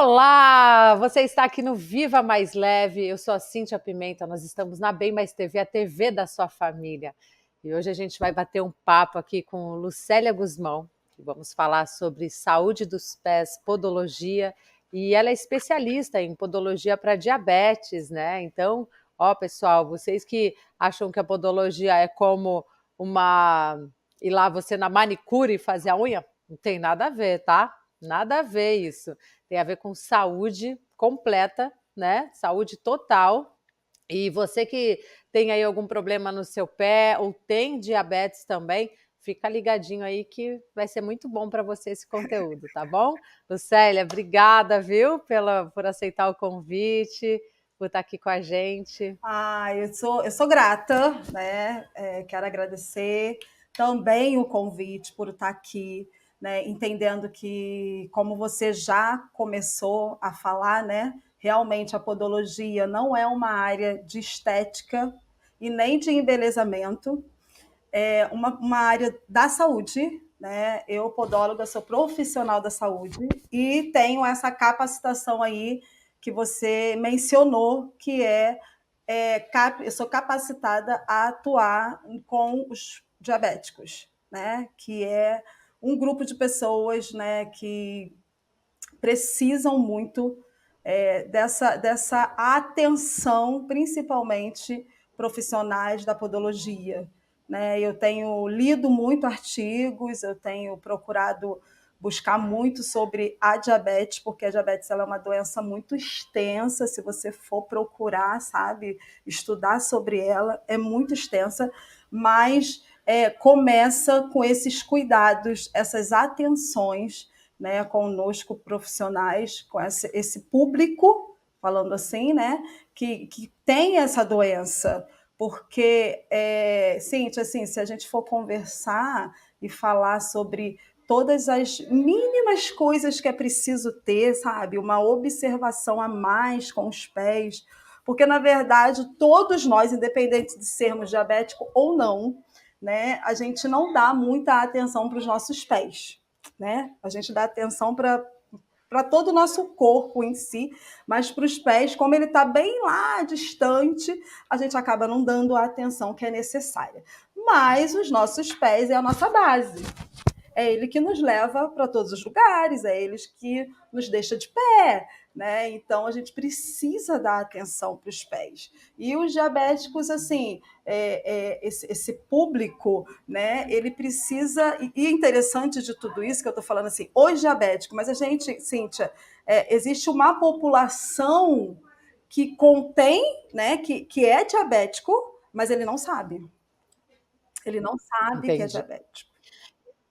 Olá! Você está aqui no Viva Mais Leve. Eu sou a Cíntia Pimenta. Nós estamos na Bem Mais TV, a TV da sua família. E hoje a gente vai bater um papo aqui com Lucélia Guzmão. Vamos falar sobre saúde dos pés, podologia. E ela é especialista em podologia para diabetes, né? Então, ó, pessoal, vocês que acham que a podologia é como ir lá você na manicure e fazer a unha, não tem nada a ver, tá? Nada a ver isso. Tem a ver com saúde completa, né? Saúde total. E você que tem aí algum problema no seu pé ou tem diabetes também, fica ligadinho aí que vai ser muito bom para você esse conteúdo, tá bom? Lucélia, obrigada, viu, por aceitar o convite, por estar aqui com a gente. Eu sou grata, né? Quero agradecer também o convite por estar aqui, né? Entendendo que, como você já começou a falar, né? Realmente a podologia não é uma área de estética e nem de embelezamento, é uma área da saúde, né? Eu, podóloga, sou profissional da saúde e tenho essa capacitação aí que você mencionou, que eu sou capacitada a atuar com os diabéticos, né? Que é um grupo de pessoas, né, que precisam muito dessa atenção, principalmente profissionais da podologia, né? Eu tenho lido muito artigos, eu tenho procurado buscar muito sobre a diabetes, porque a diabetes ela é uma doença muito extensa, se você for procurar, sabe, estudar sobre ela, é muito extensa, mas começa com esses cuidados, essas atenções, né, conosco profissionais, com esse público, falando assim, né, que tem essa doença. Porque, Cíntia, assim, se a gente for conversar e falar sobre todas as mínimas coisas que é preciso ter, sabe? Uma observação a mais com os pés, porque, na verdade, todos nós, independente de sermos diabéticos ou não, né, a gente não dá muita atenção para os nossos pés, né? A gente dá atenção para todo o nosso corpo em si, mas para os pés, como ele está bem lá distante, a gente acaba não dando a atenção que é necessária. Mas os nossos pés é a nossa base. É ele que nos leva para todos os lugares, é ele que nos deixa de pé, né? Então a gente precisa dar atenção para os pés. E os diabéticos, assim, esse público, né? Ele precisa. E interessante de tudo isso que eu estou falando assim, os diabéticos, mas a gente, Cíntia, existe uma população que contém, né? Que é diabético, mas ele não sabe. Ele não sabe que é Entendi. diabético.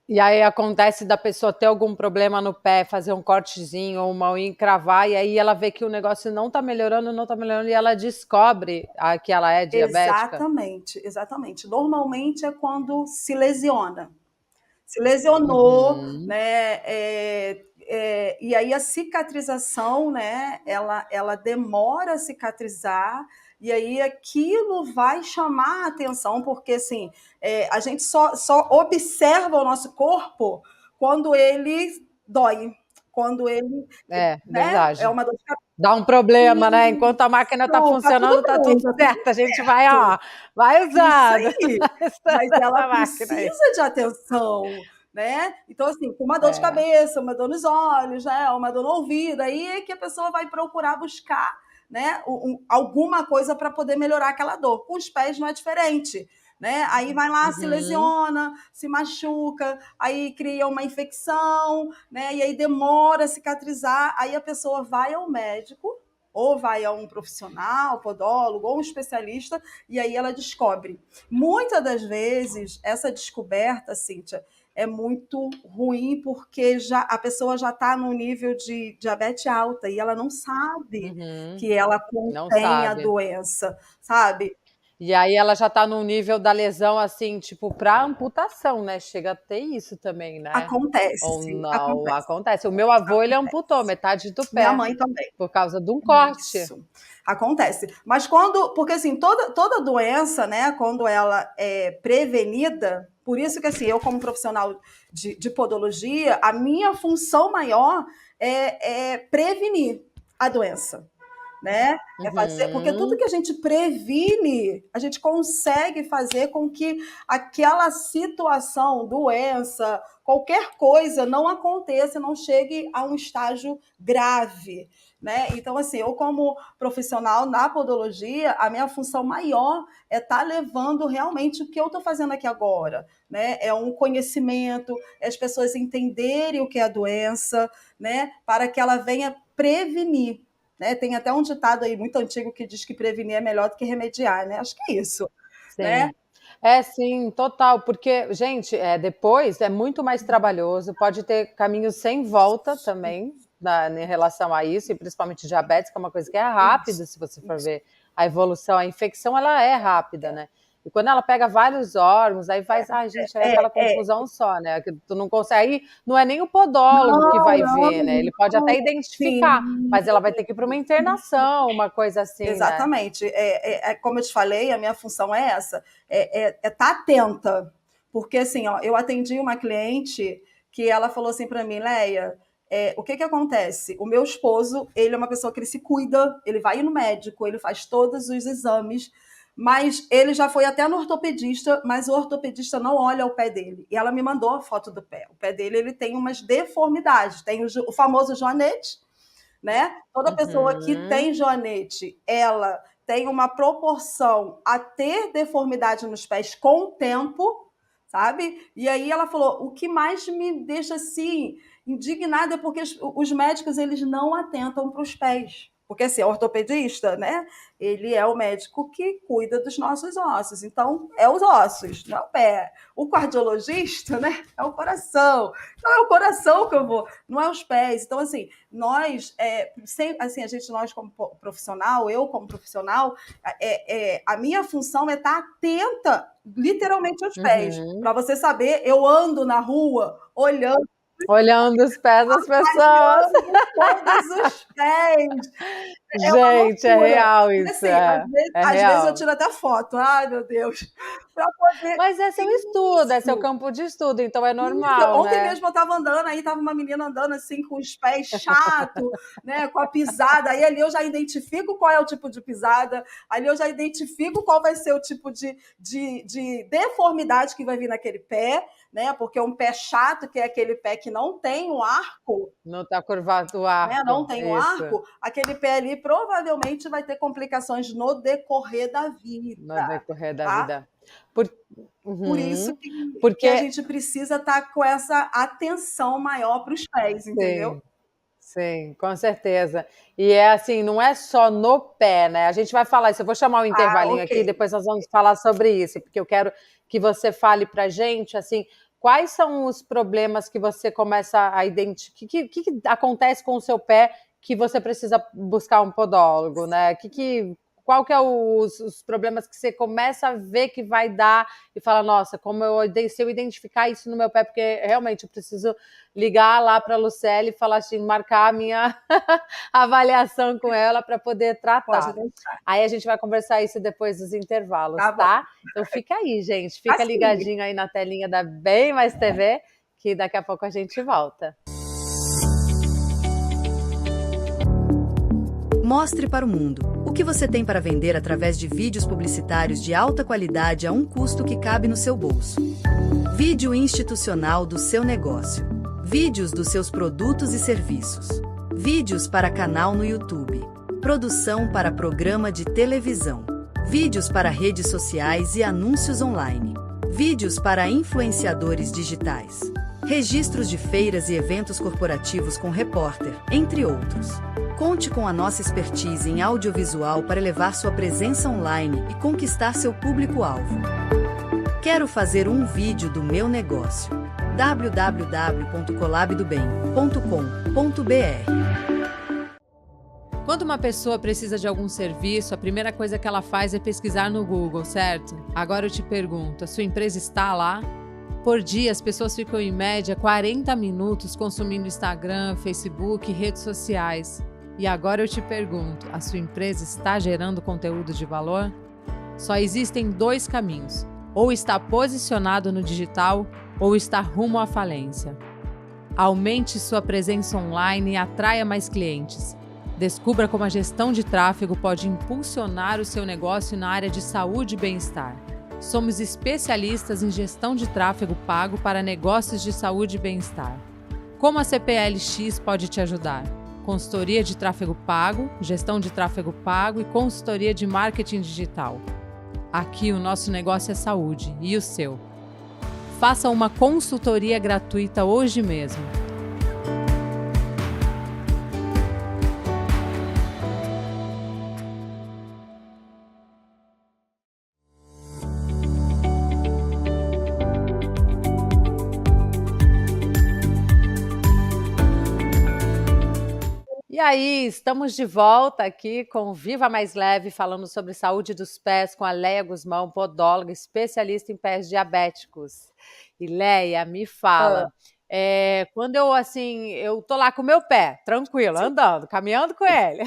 E aí acontece da pessoa ter algum problema no pé, fazer um cortezinho ou uma unha encravar, e aí ela vê que o negócio não tá melhorando, e ela descobre que ela é diabética? Exatamente, exatamente. Normalmente é quando se lesiona. Se lesionou, Uhum. né? E aí a cicatrização, né? Ela demora a cicatrizar, e aí aquilo vai chamar a atenção, porque assim, a gente só observa o nosso corpo quando ele dói, quando ele, É, né? É verdade. uma dor de cabeça. Dá um problema, né? Enquanto a máquina tá Tá tudo funcionando, tá tudo bem, tá tudo certo. A gente vai, ó, certo. vai Isso usando, aí. vai usando Mas ela essa máquina aí. precisa de atenção, né? Então, assim, com uma dor de É. cabeça, uma dor nos olhos, né? Uma dor no ouvido, aí é que a pessoa vai procurar buscar, né? Alguma coisa para poder melhorar aquela dor. Com os pés não é diferente. Né? Aí vai lá, se Uhum. lesiona, se machuca, aí cria uma infecção, né? E aí demora a cicatrizar, aí a pessoa vai ao médico, ou vai a um profissional, podólogo, ou um especialista, e aí ela descobre. Muitas das vezes, essa descoberta, Cíntia, é muito ruim porque a pessoa já está no nível de diabetes alta e ela não sabe Uhum. que ela Não contém a sabe. doença, sabe? E aí ela já tá num nível da lesão, assim, tipo, pra amputação, né? Chega a ter isso também, né? Ou Acontece, não? acontece, Acontece. O meu avô, ele amputou acontece. metade do Minha pé mãe também. por causa de um corte. Isso, acontece. Mas porque assim, toda doença, né, quando ela é prevenida, por isso que assim, eu como profissional de podologia, a minha função maior é prevenir a doença, né? É fazer, porque tudo Uhum. que a gente previne, a gente consegue fazer com que aquela situação, doença, qualquer coisa não aconteça, não chegue a um estágio grave, né? Então, assim, eu como profissional na podologia, a minha função maior é estar levando realmente o que eu estou fazendo aqui agora, né? É um conhecimento, é as pessoas entenderem o que é a doença, né? Para que ela venha prevenir. Né? Tem até um ditado aí muito antigo que diz que prevenir é melhor do que remediar, né? Acho que é isso, né? Sim. É, sim, total, porque, gente, depois é muito mais trabalhoso, pode ter caminhos sem volta também, em relação a isso, e principalmente diabetes, que é uma coisa que é Isso, rápida, se você for isso. ver a evolução, a infecção, ela é rápida, né? E quando ela pega vários órgãos, aí faz, ai, gente, é aquela confusão só, né? Que tu não consegue, aí não é nem o podólogo que Não, vai não, ver, né? Ele pode até identificar, sim. mas ela vai ter que ir para uma internação, uma coisa assim, né? Exatamente. Como eu te falei, a minha função é essa, estar atenta. Porque assim, ó, eu atendi uma cliente que ela falou assim para mim, Leia, o que acontece? O meu esposo, ele é uma pessoa que ele se cuida, ele vai no médico, ele faz todos os exames, mas ele já foi até no ortopedista, mas o ortopedista não olha o pé dele. E ela me mandou a foto do pé. O pé dele, ele tem umas deformidades, tem o famoso joanete, né? Toda pessoa que Uhum. tem joanete, ela tem uma proporção a ter deformidade nos pés com o tempo, sabe? E aí ela falou, o que mais me deixa assim indignada é porque os médicos eles não atentam para os pés. Porque assim, o ortopedista, né? Ele é o médico que cuida dos nossos ossos. Então, é os ossos, não é o pé. O cardiologista, né? É o coração. Então, é o coração que eu vou, não é os pés. Então, assim, nós, nós como profissional, eu como profissional, a minha função é estar atenta literalmente aos pés. Uhum. Para você saber, eu ando na rua olhando Olhando os pés das pessoas. todos os pés. É uma Gente, é loucura. real E isso, assim, é às vezes eu real. tiro até foto. Ai, meu Deus. Para poder. Mas é seu estudo, é seu Isso. campo de estudo, então é Isso. normal, Ontem né? mesmo eu estava andando, aí estava uma menina andando assim com os pés chato, né, com a pisada. Aí ali eu já identifico qual é o tipo de pisada, ali eu já identifico qual vai ser o tipo de deformidade que vai vir naquele pé, né? Porque um pé chato, que é aquele pé que não tem um arco, Não tá curvado o né, não arco, tem um isso, arco, aquele pé ali provavelmente vai ter complicações no decorrer da no vida, decorrer da tá? vida. Por... Por isso Uhum. que a Porque, gente precisa estar com essa atenção maior para os pés, entendeu? sim, sim, com certeza. E é assim, não é só no pé, né? A gente vai falar isso, eu vou chamar um Ah, intervalinho ok. aqui, depois nós vamos falar sobre isso, porque eu quero que você fale pra gente, assim, quais são os problemas que você começa a identificar, que acontece com o seu pé que você precisa buscar um podólogo, né? Qual que é os problemas que você começa a ver que vai dar e fala, nossa, se eu identificar isso no meu pé, porque realmente eu preciso ligar lá para a Lucélia e falar assim, marcar a minha avaliação com ela para poder Pode tratar. deixar. Aí a gente vai conversar isso depois dos intervalos, Tá bom. tá? Então fica aí, gente, fica Assim. ligadinho aí na telinha da Bem Mais TV, que daqui a pouco a gente volta. Mostre para o mundo o que você tem para vender através de vídeos publicitários de alta qualidade a um custo que cabe no seu bolso. Vídeo institucional do seu negócio. Vídeos dos seus produtos e serviços. Vídeos para canal no YouTube. Produção para programa de televisão. Vídeos para redes sociais e anúncios online. Vídeos para influenciadores digitais. Registros de feiras e eventos corporativos com repórter, entre outros. Conte com a nossa expertise em audiovisual para elevar sua presença online e conquistar seu público-alvo. Quero fazer um vídeo do meu negócio. www.colabdobem.com.br Quando uma pessoa precisa de algum serviço, a primeira coisa que ela faz é pesquisar no Google, certo? Agora eu te pergunto, a sua empresa está lá? Por dia, as pessoas ficam em média 40 minutos consumindo Instagram, Facebook e redes sociais. E agora eu te pergunto, a sua empresa está gerando conteúdo de valor? Só existem 2 caminhos, ou está posicionado no digital, ou está rumo à falência. Aumente sua presença online e atraia mais clientes. Descubra como a gestão de tráfego pode impulsionar o seu negócio na área de saúde e bem-estar. Somos especialistas em gestão de tráfego pago para negócios de saúde e bem-estar. Como a CPLX pode te ajudar? Consultoria de tráfego pago, gestão de tráfego pago e consultoria de marketing digital. Aqui o nosso negócio é saúde, e o seu? Faça uma consultoria gratuita hoje mesmo. E aí, estamos de volta aqui com o Viva Mais Leve, falando sobre saúde dos pés com a Leia Guzmão, podóloga, especialista em pés diabéticos. E Leia, me fala, quando eu tô lá com o meu pé, tranquilo, andando, caminhando com ele,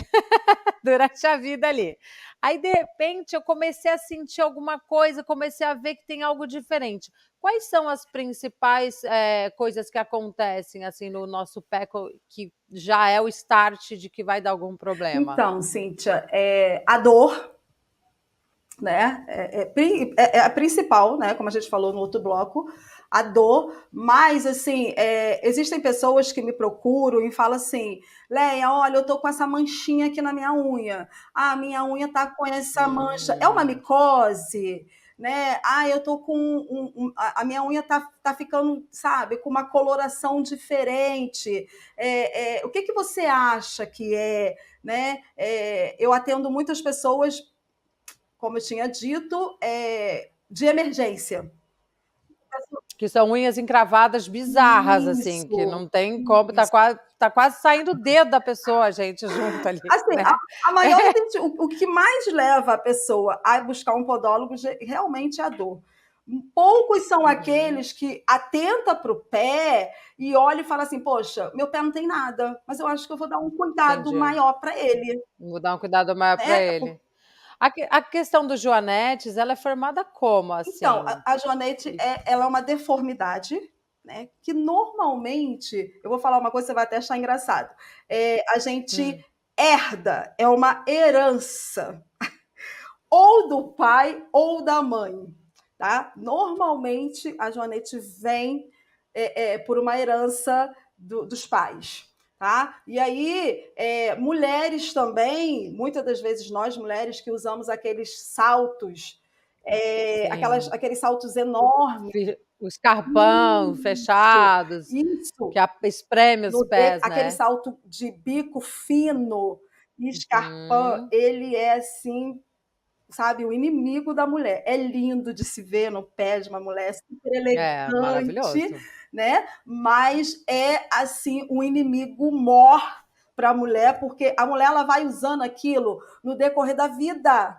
durante a vida ali. Aí, de repente, eu comecei a sentir alguma coisa, comecei a ver que tem algo diferente. Quais são as principais coisas que acontecem assim no nosso pé que já é o start de que vai dar algum problema? Então, Cíntia, a dor, né, é a principal, né, como a gente falou no outro bloco, a dor, mas assim, existem pessoas que me procuram e falam assim, Leia, olha, eu tô com essa manchinha aqui na minha unha, minha unha tá com essa mancha, é uma micose, né, eu tô com, a minha unha tá ficando, sabe, com uma coloração diferente, o que você acha que é, né, eu atendo muitas pessoas, como eu tinha dito, de emergência. Que são unhas encravadas bizarras, Isso, assim, que não tem como, tá quase saindo o dedo da pessoa, gente, junto ali. Assim, né? a maior, o que mais leva a pessoa a buscar um podólogo realmente é a dor. Poucos são aqueles que atentam para o pé e olham e falam assim, poxa, meu pé não tem nada, mas eu acho que eu vou dar um cuidado maior para ele. Vou dar um cuidado maior para ele. A questão do Joanetes, ela é formada como, assim? Então, a Joanete, ela é uma deformidade, né, que normalmente, eu vou falar uma coisa, você vai até achar engraçado, a gente herda, é uma herança, ou do pai ou da mãe, tá? Normalmente, a Joanete vem por uma herança dos pais. Tá? E aí, mulheres também, muitas das vezes nós mulheres que usamos aqueles saltos, aqueles saltos enormes. Os carpão fechados, isso, que espreme os pés, né? Aquele salto de bico fino e escarpão, ele é assim, sabe, o inimigo da mulher. É lindo de se ver no pé de uma mulher, super elegante, maravilhoso, né? Mas é assim um inimigo mor para a mulher, porque a mulher ela vai usando aquilo no decorrer da vida.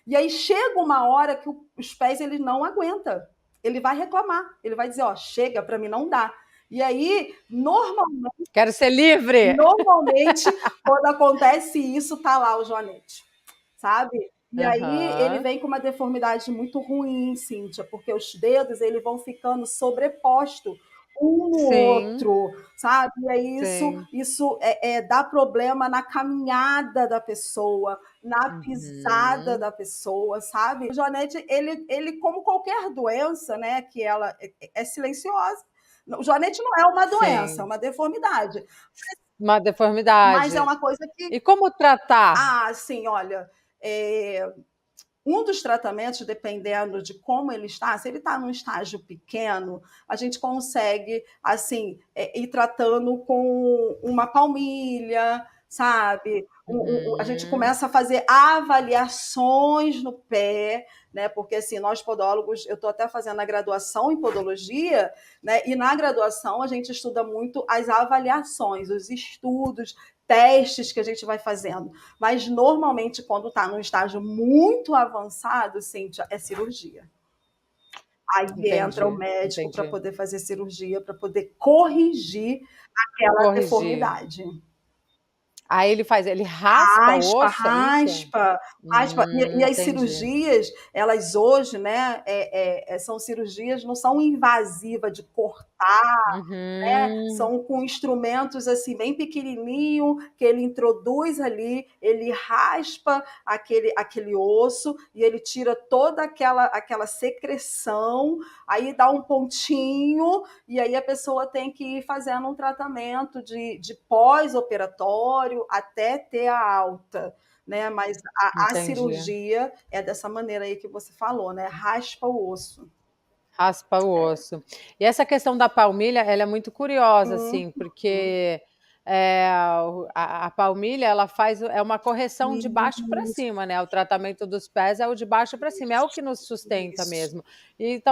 E aí chega uma hora que os pés ele não aguenta. Ele vai reclamar, ele vai dizer, chega, para mim não dá. E aí, normalmente... Quero ser livre! Normalmente, quando acontece isso, tá lá o Joanete, sabe? E aí ele vem com uma deformidade muito ruim, Cíntia, porque os dedos eles vão ficando sobrepostos um no outro, sabe? E aí isso dá problema na caminhada da pessoa, na pisada da pessoa, sabe? O Joanete, ele como qualquer doença, né, que ela é silenciosa. O Joanete não é uma doença, é uma deformidade. Uma deformidade. Mas é uma coisa que... E como tratar? Sim, olha... Um dos tratamentos, dependendo de como ele está, se ele está num estágio pequeno, a gente consegue, assim, ir tratando com uma palmilha, sabe? A gente começa a fazer avaliações no pé, né? Porque, assim, nós podólogos, eu estou até fazendo a graduação em podologia, né? E na graduação a gente estuda muito as avaliações, os estudos testes que a gente vai fazendo. Mas, normalmente, quando está num estágio muito avançado, Cíntia, é cirurgia. Aí entra o médico para poder fazer cirurgia, para poder corrigir aquela deformidade. Aí ele raspa o osso? Raspa. E as cirurgias, elas hoje, né, são cirurgias, não são invasivas de cortar, né? São com instrumentos assim bem pequenininho, que ele introduz ali, ele raspa aquele osso e ele tira toda aquela secreção, aí dá um pontinho e aí a pessoa tem que ir fazendo um tratamento de pós-operatório até ter a alta, né? Mas a cirurgia é dessa maneira aí que você falou, né? Raspa o osso. Raspa o osso. E essa questão da palmilha, ela é muito curiosa, assim, porque a palmilha, ela é uma correção de baixo para cima, né? O tratamento dos pés é o de baixo para cima, é o que nos sustenta mesmo. E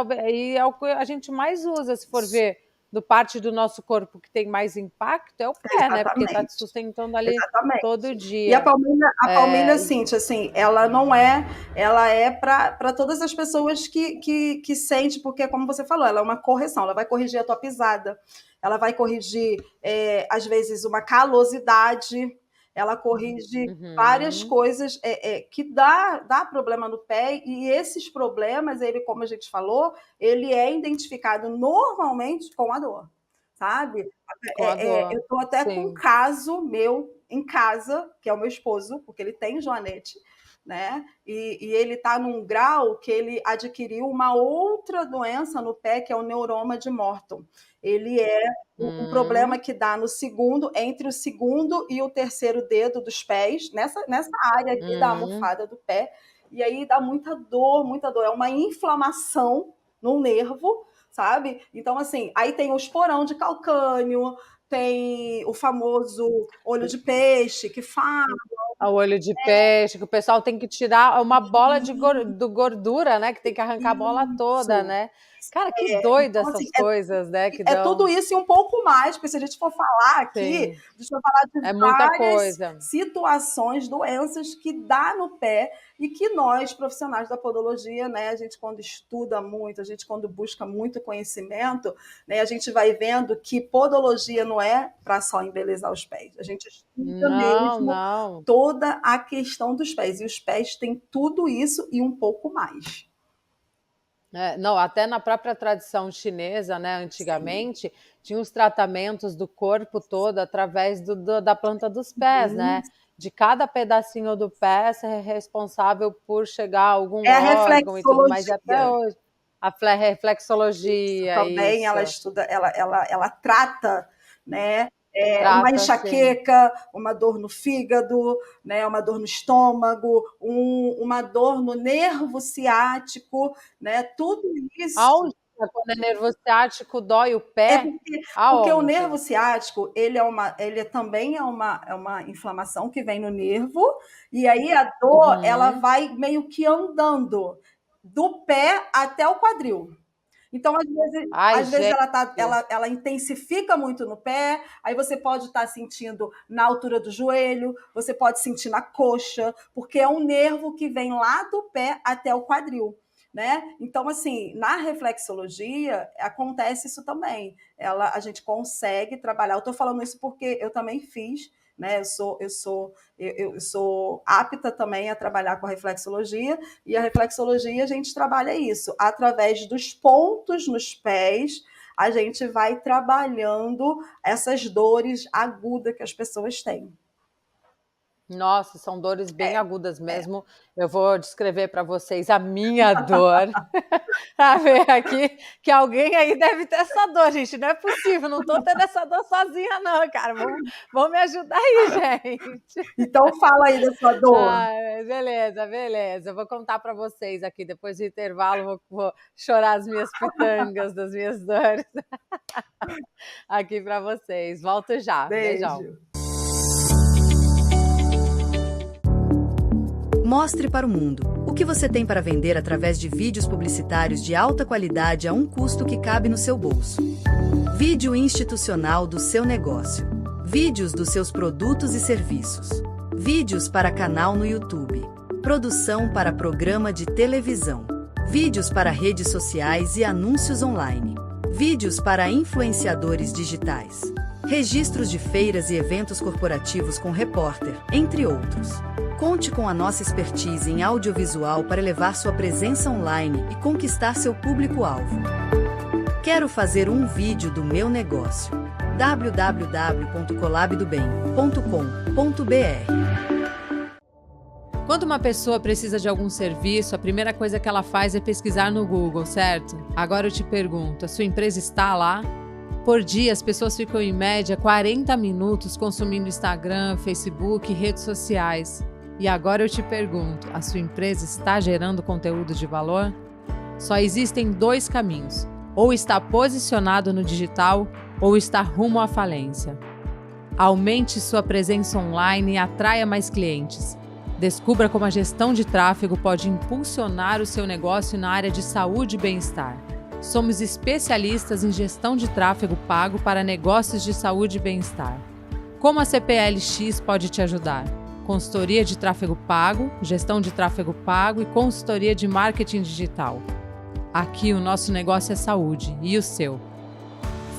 é o que a gente mais usa, se for ver, do parte do nosso corpo que tem mais impacto é o pé, né? Porque está te sustentando ali todo dia. E a palmilha, Cíntia, assim, ela não é, ela é para todas as pessoas que sentem, porque, como você falou, ela é uma correção, ela vai corrigir a tua pisada, ela vai corrigir, às vezes, uma calosidade, ela corrige várias coisas que dá problema no pé, e esses problemas, ele, como a gente falou, ele é identificado normalmente com a dor, sabe? Eu estou até com um caso meu em casa, que é o meu esposo, porque ele tem joanete, né? E ele está num grau que ele adquiriu uma outra doença no pé, que é o neuroma de Morton. Ele é um problema que dá entre o segundo e o terceiro dedo dos pés, nessa área aqui da almofada do pé, e aí dá muita dor, é uma inflamação no nervo, sabe? Então, assim, aí tem o esporão de calcânio, tem o famoso olho de peixe, que fala. O olho de peixe, que o pessoal tem que tirar uma bola de gordura, né? Que tem que arrancar a bola toda, né? Cara, que doida então, essas coisas, né? Que é tudo isso e um pouco mais, porque se a gente for falar aqui, deixa eu falar de várias situações, doenças que dá no pé e que nós, profissionais da podologia, né, a gente quando estuda muito, a gente quando busca muito conhecimento, né, a gente vai vendo que podologia não é para só embelezar os pés. A gente estuda mesmo toda a questão dos pés. E os pés têm tudo isso e um pouco mais. Não, até na própria tradição chinesa, né, antigamente, tinha os tratamentos do corpo todo através da planta dos pés, né? De cada pedacinho do pé ser responsável por chegar a algum órgão e tudo mais. E até hoje, a reflexologia. Também ela estuda, ela trata, né? Uma enxaqueca, uma dor no fígado, né, uma dor no estômago, uma dor no nervo ciático, né, tudo isso. Aonde, quando é nervo ciático, dói o pé? Porque o nervo ciático, ele também é uma inflamação que vem no nervo, e aí a dor, ela vai meio que andando do pé até o quadril. Então, às vezes ela intensifica muito no pé, aí você pode estar sentindo na altura do joelho, você pode sentir na coxa, porque é um nervo que vem lá do pé até o quadril, né? Então, assim, na reflexologia acontece isso também. A gente consegue trabalhar. Eu estou falando isso porque eu também fiz, né? Eu sou apta também a trabalhar com a reflexologia, e a reflexologia a gente trabalha isso, através dos pontos nos pés, a gente vai trabalhando essas dores agudas que as pessoas têm. Nossa, são dores bem agudas mesmo. Eu vou descrever para vocês a minha dor. A ver aqui, que alguém aí deve ter essa dor, gente. Não é possível, não estou tendo essa dor sozinha, não, cara. Vamos me ajudar aí, gente. Então fala aí da sua dor. Beleza. Eu vou contar para vocês aqui. Depois do intervalo, vou chorar as minhas pitangas das minhas dores. Aqui para vocês. Volto já. Beijão. Mostre para o mundo o que você tem para vender através de vídeos publicitários de alta qualidade a um custo que cabe no seu bolso. Vídeo institucional do seu negócio. Vídeos dos seus produtos e serviços. Vídeos para canal no YouTube. Produção para programa de televisão. Vídeos para redes sociais e anúncios online. Vídeos para influenciadores digitais. Registros de feiras e eventos corporativos com repórter, entre outros. Conte com a nossa expertise em audiovisual para elevar sua presença online e conquistar seu público-alvo. Quero fazer um vídeo do meu negócio. www.colabdobem.com.br. Quando uma pessoa precisa de algum serviço, a primeira coisa que ela faz é pesquisar no Google, certo? Agora eu te pergunto, a sua empresa está lá? Por dia, as pessoas ficam em média 40 minutos consumindo Instagram, Facebook e redes sociais. E agora eu te pergunto, a sua empresa está gerando conteúdo de valor? Só existem 2 caminhos. Ou está posicionado no digital, ou está rumo à falência. Aumente sua presença online e atraia mais clientes. Descubra como a gestão de tráfego pode impulsionar o seu negócio na área de saúde e bem-estar. Somos especialistas em gestão de tráfego pago para negócios de saúde e bem-estar. Como a CPLX pode te ajudar? Consultoria de tráfego pago, gestão de tráfego pago e consultoria de marketing digital. Aqui o nosso negócio é saúde, e o seu?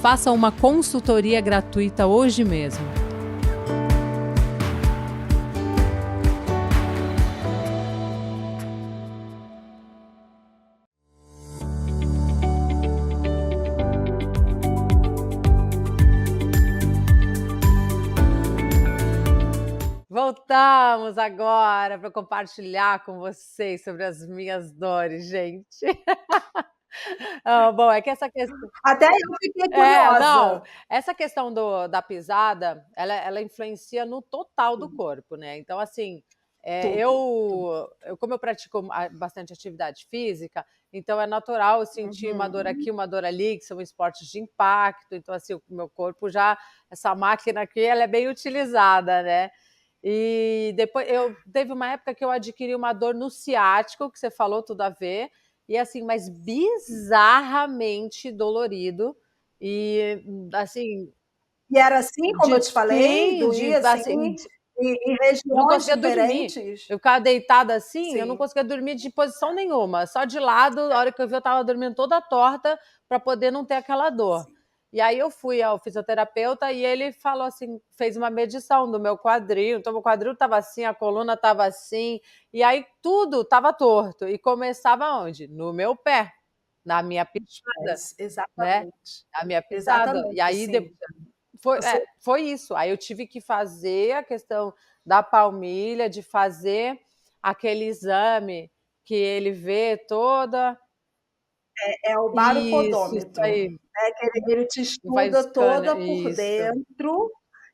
Faça uma consultoria gratuita hoje mesmo. Voltamos agora para compartilhar com vocês sobre as minhas dores, gente. Bom, é que essa questão... Até eu fiquei curiosa. Não, essa questão da pisada, ela influencia no total do corpo, né? Então, assim, como eu pratico bastante atividade física, então é natural eu sentir uma dor aqui, uma dor ali, que são esportes de impacto. Então, assim, o meu corpo já, essa máquina aqui, ela é bem utilizada, né? E depois, teve uma época que eu adquiri uma dor no ciático, que você falou, tudo a ver, e assim, mas bizarramente dolorido, e assim... E era assim, como eu te falei, doía assim, em regiões diferentes? Dormir. Eu ficava deitada assim, eu não conseguia dormir de posição nenhuma, só de lado. A hora que eu vi, eu estava dormindo toda torta para poder não ter aquela dor. Sim. E aí eu fui ao fisioterapeuta e ele falou assim, fez uma medição do meu quadril. Então, meu quadril estava assim, a coluna estava assim, e aí tudo estava torto. E começava onde? No meu pé, na minha pisada. Exatamente. Né? Na minha pisada. Exatamente, e aí foi isso. Aí eu tive que fazer a questão da palmilha, de fazer aquele exame que ele vê toda... É o barocodômetro. Isso aí. Que ele te estuda toda por dentro,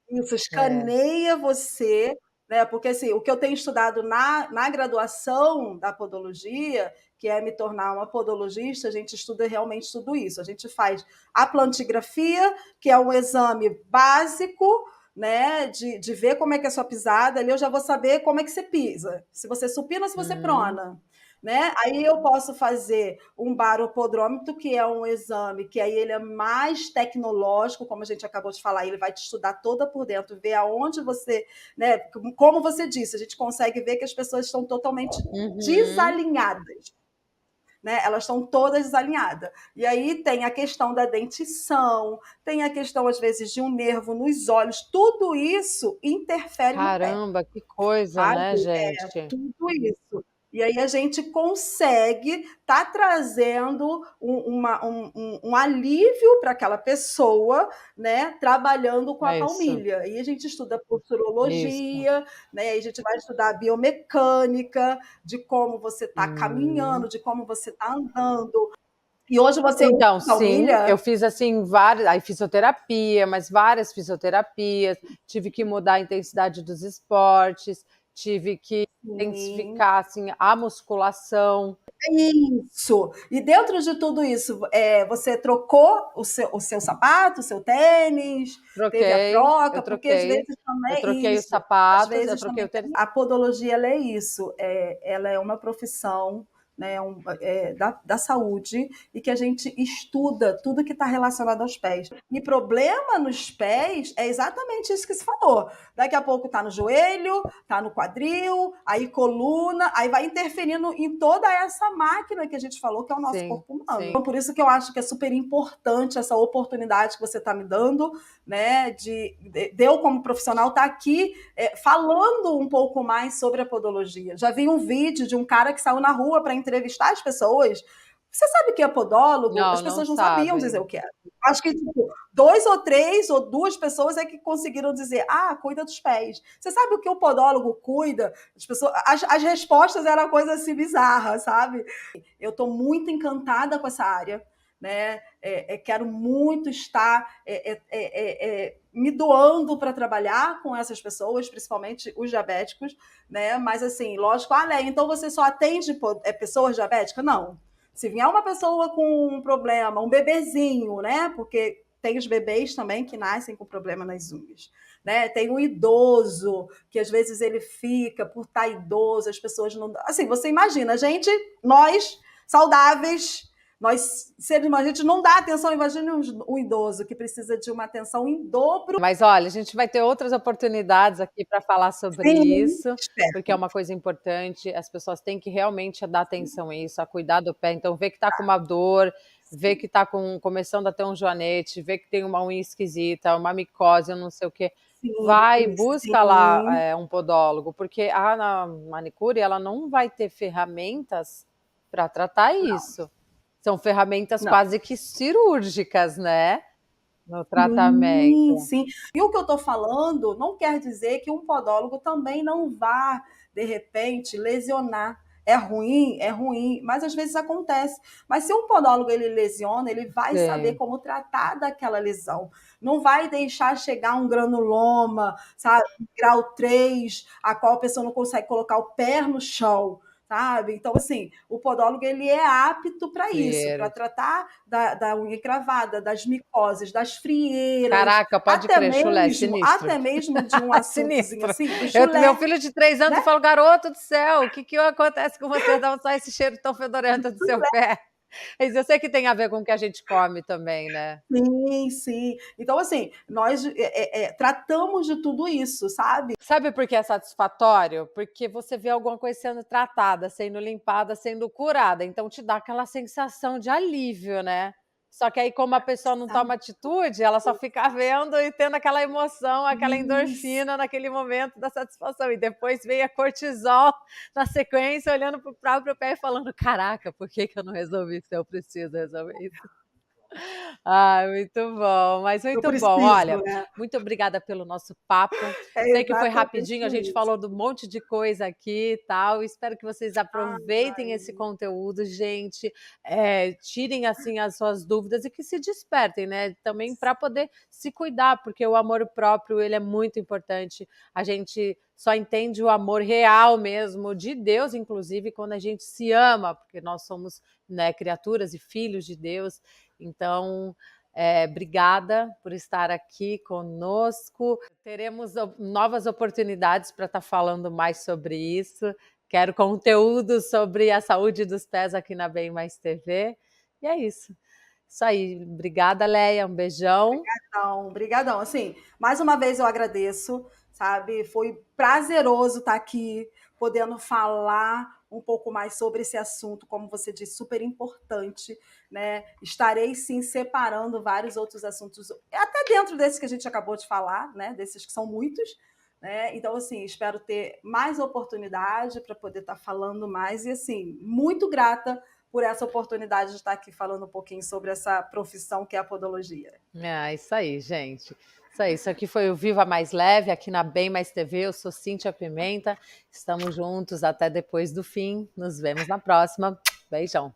isso, escaneia você, né? Porque assim, o que eu tenho estudado na graduação da podologia, que é me tornar uma podologista, a gente estuda realmente tudo isso. A gente faz a plantigrafia, que é um exame básico, né, de ver como é que é a sua pisada. Ali eu já vou saber como é que você pisa, se você supina ou se você prona. Né? Aí eu posso fazer um baropodrômetro, que é um exame que aí ele é mais tecnológico, como a gente acabou de falar, ele vai te estudar toda por dentro, ver aonde você, né? Como você disse, a gente consegue ver que as pessoas estão totalmente desalinhadas. Né? Elas estão todas desalinhadas. E aí tem a questão da dentição, tem a questão, às vezes, de um nervo nos olhos, tudo isso interfere no pé. Caramba, que coisa, sabe? Né, gente? Tudo isso. E aí a gente consegue estar trazendo um alívio para aquela pessoa, né, trabalhando com a palmilha. E a gente estuda posturologia, né, a gente vai estudar biomecânica, de como você está caminhando, de como você está andando. E hoje você... Então, sim, eu fiz assim várias, aí fisioterapia, mas várias fisioterapias, tive que mudar a intensidade dos esportes, tive que intensificar assim, a musculação. Isso. E dentro de tudo isso, você trocou o seu sapato, o seu tênis? Troquei, teve a troca? eu troquei, porque às vezes também eu troquei os sapatos, eu troquei o tênis. A podologia, ela é isso. Ela é uma profissão, né, da saúde, e que a gente estuda tudo que está relacionado aos pés. E problema nos pés é exatamente isso que se falou. Daqui a pouco está no joelho, está no quadril, aí coluna, aí vai interferindo em toda essa máquina que a gente falou, que é o nosso corpo humano. Então, por isso que eu acho que é super importante essa oportunidade que você está me dando, né, de eu, como profissional, estar aqui falando um pouco mais sobre a podologia. Já vi um vídeo de um cara que saiu na rua para entrevistar as pessoas. Você sabe o que é podólogo? Não, as pessoas não sabiam dizer o que era. Acho que 2 ou 3 ou 2 pessoas é que conseguiram dizer, cuida dos pés. Você sabe o que o podólogo cuida? As respostas eram coisa assim bizarra, sabe? Eu estou muito encantada com essa área, né? Quero muito estar me doando para trabalhar com essas pessoas, principalmente os diabéticos, né? Mas assim, lógico, Léia, então você só atende pessoas diabéticas? Não. Se vier uma pessoa com um problema, um bebezinho, né? Porque tem os bebês também que nascem com problema nas unhas, né? Tem um idoso que às vezes ele fica por estar idoso, as pessoas não... Assim, você imagina, nós saudáveis, nós seres humanos, a gente não dá atenção, imagine um idoso que precisa de uma atenção em dobro. Mas olha, a gente vai ter outras oportunidades aqui para falar sobre isso, porque é uma coisa importante, as pessoas têm que realmente dar atenção a isso, a cuidar do pé, então ver que está com uma dor, ver que está começando a ter um joanete, ver que tem uma unha esquisita, uma micose, eu não sei o quê, busca lá um podólogo, porque a manicure, ela não vai ter ferramentas para tratar isso. São ferramentas quase que cirúrgicas, né? No tratamento. Sim. E o que eu estou falando não quer dizer que um podólogo também não vá, de repente, lesionar. É ruim, mas às vezes acontece. Mas se um podólogo ele lesiona, ele vai saber como tratar daquela lesão. Não vai deixar chegar um granuloma, sabe, grau 3, a qual a pessoa não consegue colocar o pé no chão. Sabe? Então, assim, o podólogo ele é apto para isso, para tratar da unha encravada, das micoses, das frieiras. Caraca, pode crer, chulé, sinistro. Até mesmo de um assuntozinho assim, do chulé. Meu filho de 3 anos falou, garoto do céu, o que acontece com você? Dá só esse cheiro tão fedorento do seu pé. Mas eu sei que tem a ver com o que a gente come também, né? Sim. Então, assim, nós tratamos de tudo isso, sabe? Sabe por que é satisfatório? Porque você vê alguma coisa sendo tratada, sendo limpada, sendo curada. Então, te dá aquela sensação de alívio, né? Só que aí, como a pessoa não toma atitude, ela só fica vendo e tendo aquela emoção, aquela endorfina naquele momento da satisfação. E depois vem a cortisol na sequência, olhando para o próprio pé e falando, caraca, por que eu não resolvi isso? Eu preciso resolver isso. Muito bom, mas muito bom. Olha, muito obrigada pelo nosso papo. Sei que foi rapidinho, a gente falou de um monte de coisa aqui e tal. Espero que vocês aproveitem esse conteúdo, gente. Tirem assim as suas dúvidas e que se despertem, né? Também para poder se cuidar, porque o amor próprio ele é muito importante. A gente só entende o amor real mesmo, de Deus, inclusive, quando a gente se ama, porque nós somos, né, criaturas e filhos de Deus. Então, obrigada por estar aqui conosco. Teremos novas oportunidades para estar falando mais sobre isso. Quero conteúdo sobre a saúde dos pés aqui na Bem Mais TV. E é isso. Isso aí. Obrigada, Léia. Um beijão. Obrigadão. Assim, mais uma vez eu agradeço, sabe? Foi prazeroso estar aqui, podendo falar um pouco mais sobre esse assunto, como você disse, super importante, né? Estarei, sim, separando vários outros assuntos, até dentro desses que a gente acabou de falar, né? Desses que são muitos, né? Então, assim, espero ter mais oportunidade para poder estar falando mais e, assim, muito grata por essa oportunidade de estar aqui falando um pouquinho sobre essa profissão que é a podologia. Isso aí, gente. Isso aqui foi o Viva Mais Leve, aqui na Bem Mais TV. Eu sou Cíntia Pimenta. Estamos juntos até depois do fim. Nos vemos na próxima. Beijão.